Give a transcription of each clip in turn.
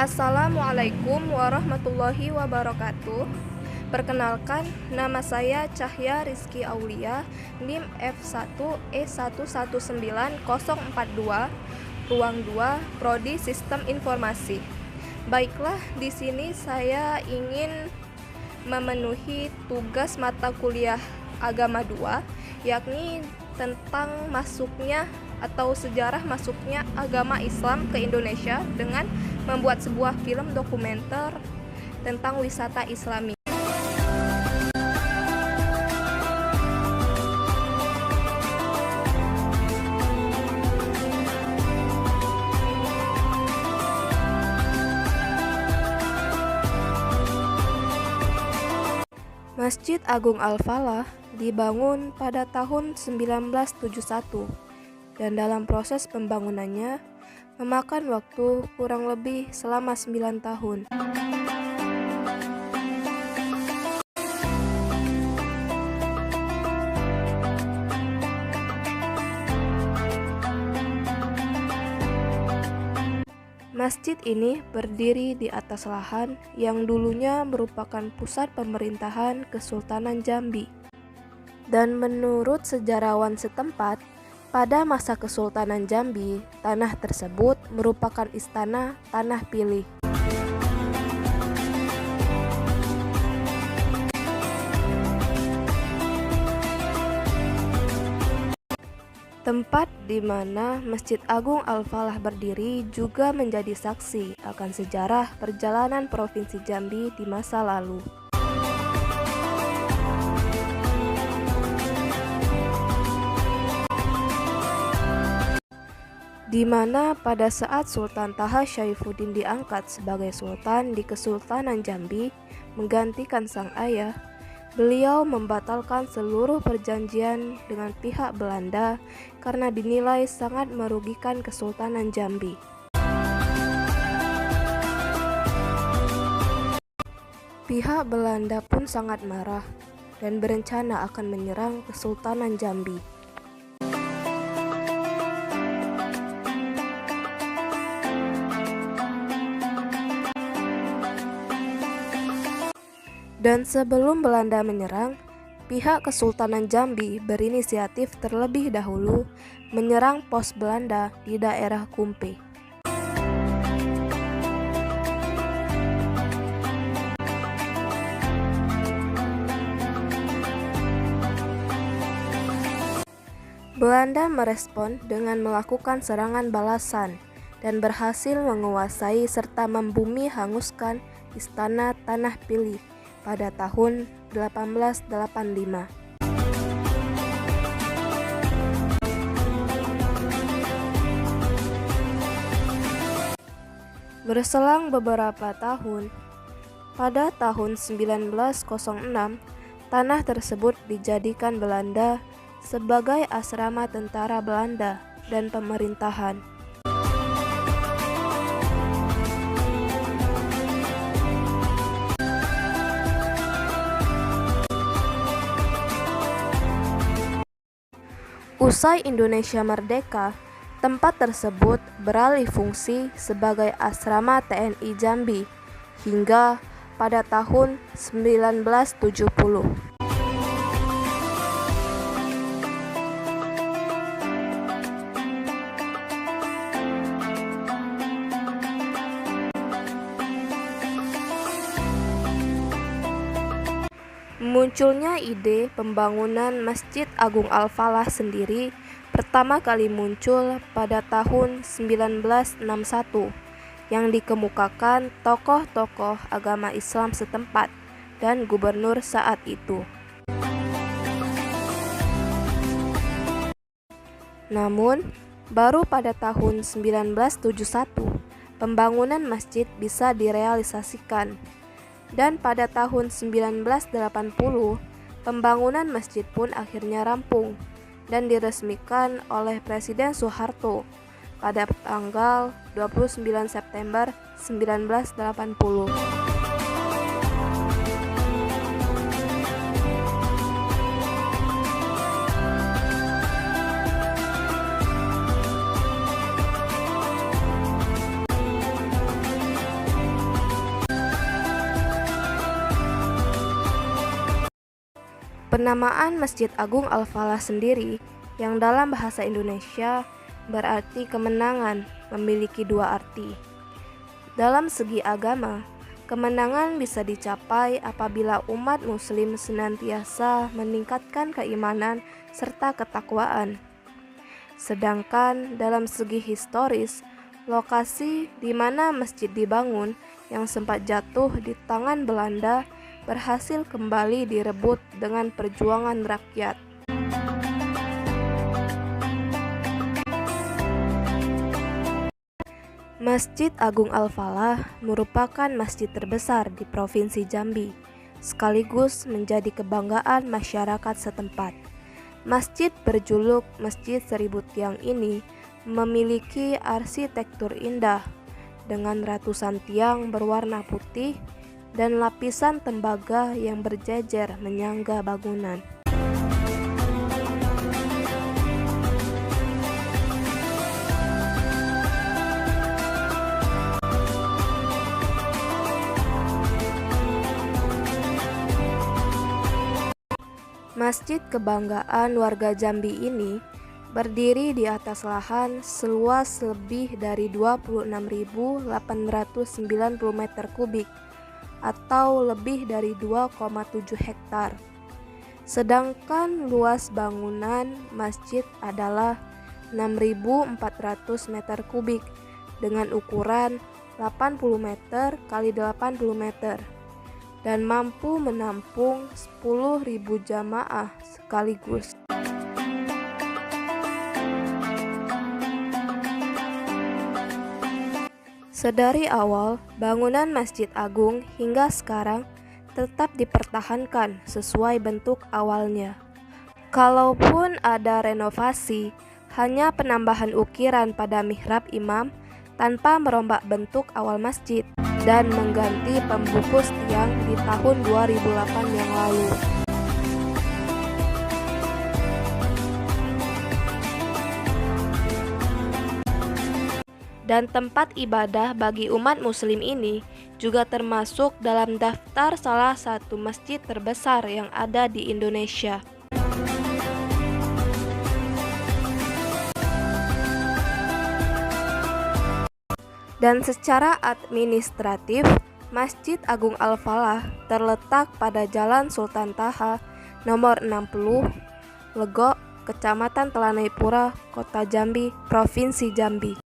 Assalamualaikum warahmatullahi wabarakatuh. Perkenalkan, nama saya Cahya Rizky Aulia, NIM F1E119042, ruang 2, Prodi Sistem Informasi. Baiklah, di sini saya ingin memenuhi tugas mata kuliah Agama 2, yakni tentang masuknya atau sejarah masuknya agama Islam ke Indonesia dengan membuat sebuah film dokumenter tentang wisata Islami. Masjid Agung Al-Falah dibangun pada tahun 1971 dan dalam proses pembangunannya memakan waktu kurang lebih selama 9 tahun. Masjid ini berdiri di atas lahan yang dulunya merupakan pusat pemerintahan Kesultanan Jambi. Dan menurut sejarawan setempat, pada masa Kesultanan Jambi, tanah tersebut merupakan istana Tanah Pilih. Tempat di mana Masjid Agung Al-Falah berdiri juga menjadi saksi akan sejarah perjalanan Provinsi Jambi di masa lalu. Di mana pada saat Sultan Taha Syaifuddin diangkat sebagai Sultan di Kesultanan Jambi menggantikan sang ayah, beliau membatalkan seluruh perjanjian dengan pihak Belanda karena dinilai sangat merugikan Kesultanan Jambi. Pihak Belanda pun sangat marah dan berencana akan menyerang Kesultanan Jambi. Dan sebelum Belanda menyerang, pihak Kesultanan Jambi berinisiatif terlebih dahulu menyerang pos Belanda di daerah Kumpe. Belanda merespon dengan melakukan serangan balasan dan berhasil menguasai serta membumi hanguskan istana Tanah Pilih pada tahun 1885. Berselang beberapa tahun, pada tahun 1906, tanah tersebut dijadikan Belanda sebagai asrama tentara Belanda dan pemerintahan. Usai Indonesia merdeka, tempat tersebut beralih fungsi sebagai asrama TNI Jambi hingga pada tahun 1970. Munculnya ide pembangunan Masjid Agung Al-Falah sendiri pertama kali muncul pada tahun 1961 yang dikemukakan tokoh-tokoh agama Islam setempat dan gubernur saat itu. Namun, baru pada tahun 1971 pembangunan masjid bisa direalisasikan. Dan pada tahun 1980, pembangunan masjid pun akhirnya rampung dan diresmikan oleh Presiden Soeharto pada tanggal 29 September 1980. Penamaan Masjid Agung Al-Falah sendiri yang dalam bahasa Indonesia berarti kemenangan memiliki dua arti. Dalam segi agama, kemenangan bisa dicapai apabila umat muslim senantiasa meningkatkan keimanan serta ketakwaan. Sedangkan dalam segi historis, lokasi di mana masjid dibangun yang sempat jatuh di tangan Belanda berhasil kembali direbut dengan perjuangan rakyat. Masjid Agung Al-Falah merupakan masjid terbesar di Provinsi Jambi, sekaligus menjadi kebanggaan masyarakat setempat. Masjid berjuluk Masjid Seribu Tiang ini memiliki arsitektur indah dengan ratusan tiang berwarna putih dan lapisan tembaga yang berjejer menyangga bangunan. Masjid kebanggaan warga Jambi ini berdiri di atas lahan seluas lebih dari 26.890 meter kubik atau lebih dari 2,7 hektar. Sedangkan luas bangunan masjid adalah 6.400 meter kubik dengan ukuran 80 meter kali 80 meter. Dan mampu menampung 10.000 jamaah sekaligus. Sedari awal, bangunan Masjid Agung hingga sekarang tetap dipertahankan sesuai bentuk awalnya. Kalaupun ada renovasi, hanya penambahan ukiran pada mihrab imam tanpa merombak bentuk awal masjid dan mengganti pembungkus tiang di tahun 2008 yang lalu. Dan tempat ibadah bagi umat muslim ini juga termasuk dalam daftar salah satu masjid terbesar yang ada di Indonesia. Dan secara administratif, Masjid Agung Al-Falah terletak pada Jalan Sultan Taha nomor 60, Legok, Kecamatan Telanai-Pura, Kota Jambi, Provinsi Jambi.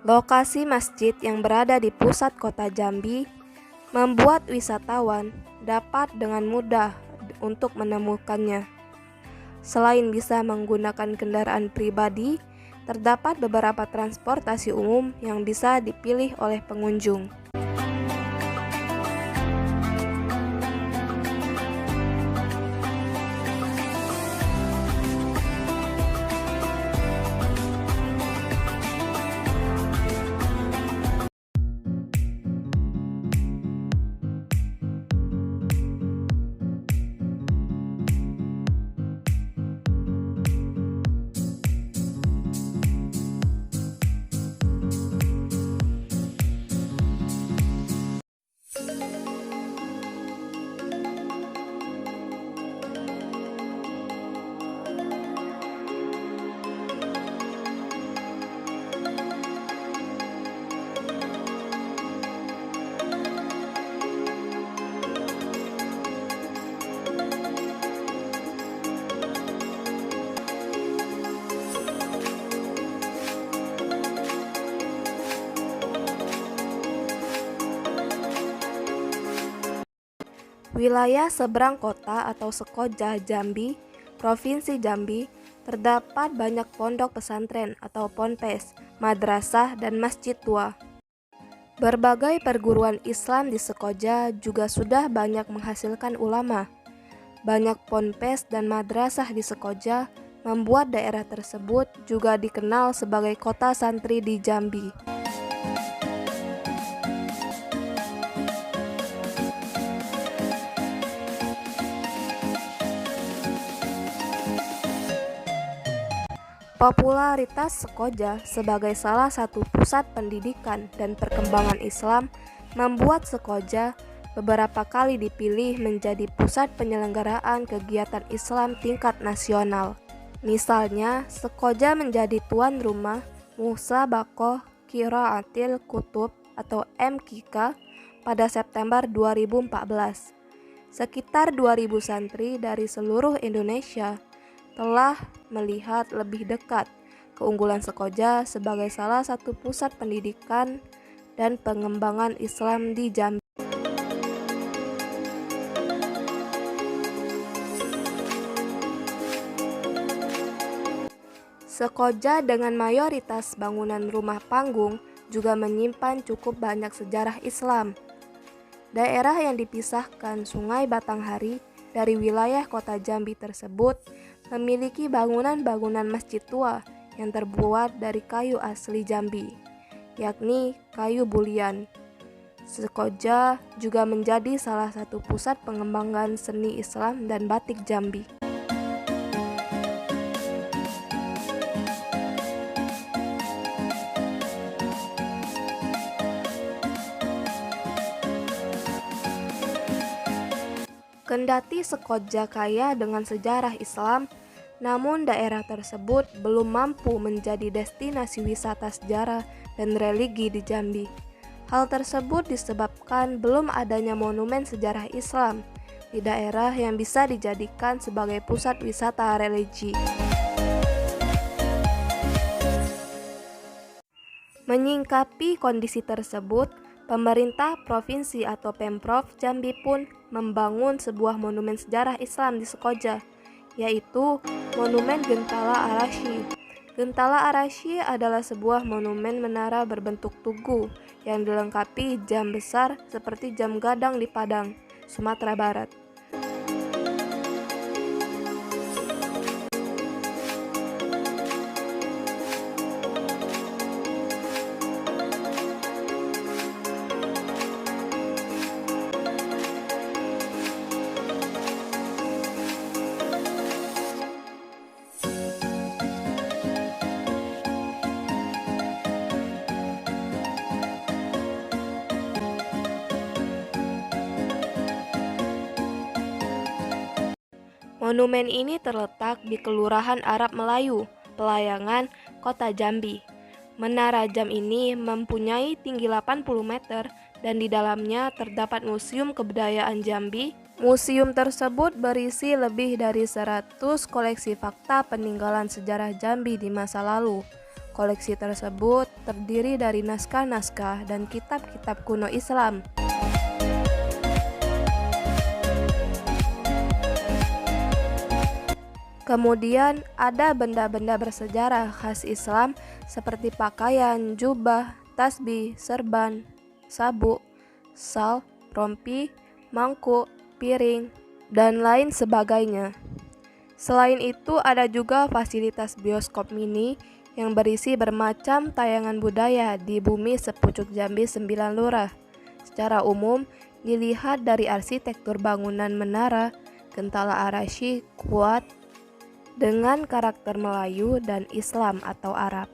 Lokasi masjid yang berada di pusat kota Jambi membuat wisatawan dapat dengan mudah untuk menemukannya. Selain bisa menggunakan kendaraan pribadi, terdapat beberapa transportasi umum yang bisa dipilih oleh pengunjung. Wilayah seberang kota atau Sekoja Jambi, Provinsi Jambi, terdapat banyak pondok pesantren atau ponpes, madrasah, dan masjid tua. Berbagai perguruan Islam di Sekoja juga sudah banyak menghasilkan ulama. Banyak ponpes dan madrasah di Sekoja membuat daerah tersebut juga dikenal sebagai kota santri di Jambi. Popularitas Sekoja sebagai salah satu pusat pendidikan dan perkembangan Islam membuat Sekoja beberapa kali dipilih menjadi pusat penyelenggaraan kegiatan Islam tingkat nasional. Misalnya, Sekoja menjadi tuan rumah Musabaqah Qiraatil Kutub atau MQK pada September 2014. Sekitar 2.000 santri dari seluruh Indonesia telah melihat lebih dekat keunggulan Sekoja sebagai salah satu pusat pendidikan dan pengembangan Islam di Jambi. Sekoja dengan mayoritas bangunan rumah panggung juga menyimpan cukup banyak sejarah Islam. Daerah yang dipisahkan Sungai Batanghari dari wilayah kota Jambi tersebut memiliki bangunan-bangunan masjid tua yang terbuat dari kayu asli Jambi, yakni kayu bulian. Sekoja juga menjadi salah satu pusat pengembangan seni Islam dan batik Jambi. Kendati Sekoja kaya dengan sejarah Islam, namun daerah tersebut belum mampu menjadi destinasi wisata sejarah dan religi di Jambi. Hal tersebut disebabkan belum adanya monumen sejarah Islam di daerah yang bisa dijadikan sebagai pusat wisata religi. Menyingkapi kondisi tersebut, pemerintah provinsi atau Pemprov Jambi pun membangun sebuah monumen sejarah Islam di Sekoja, yaitu Monumen Gentala Arasy. Gentala Arasy adalah sebuah monumen menara berbentuk tugu yang dilengkapi jam besar seperti jam gadang di Padang, Sumatera Barat. Monumen ini terletak di Kelurahan Arab Melayu, Pelayangan, Kota Jambi. Menara jam ini mempunyai tinggi 80 meter dan di dalamnya terdapat Museum Kebudayaan Jambi. Museum tersebut berisi lebih dari 100 koleksi fakta peninggalan sejarah Jambi di masa lalu. Koleksi tersebut terdiri dari naskah-naskah dan kitab-kitab kuno Islam. Kemudian ada benda-benda bersejarah khas Islam seperti pakaian, jubah, tasbih, serban, sabuk, sal, rompi, mangkuk, piring, dan lain sebagainya. Selain itu ada juga fasilitas bioskop mini yang berisi bermacam tayangan budaya di bumi sepucuk Jambi 9 Lurah. Secara umum dilihat dari arsitektur bangunan menara, Gentala Arasy kuat dengan karakter Melayu dan Islam atau Arab.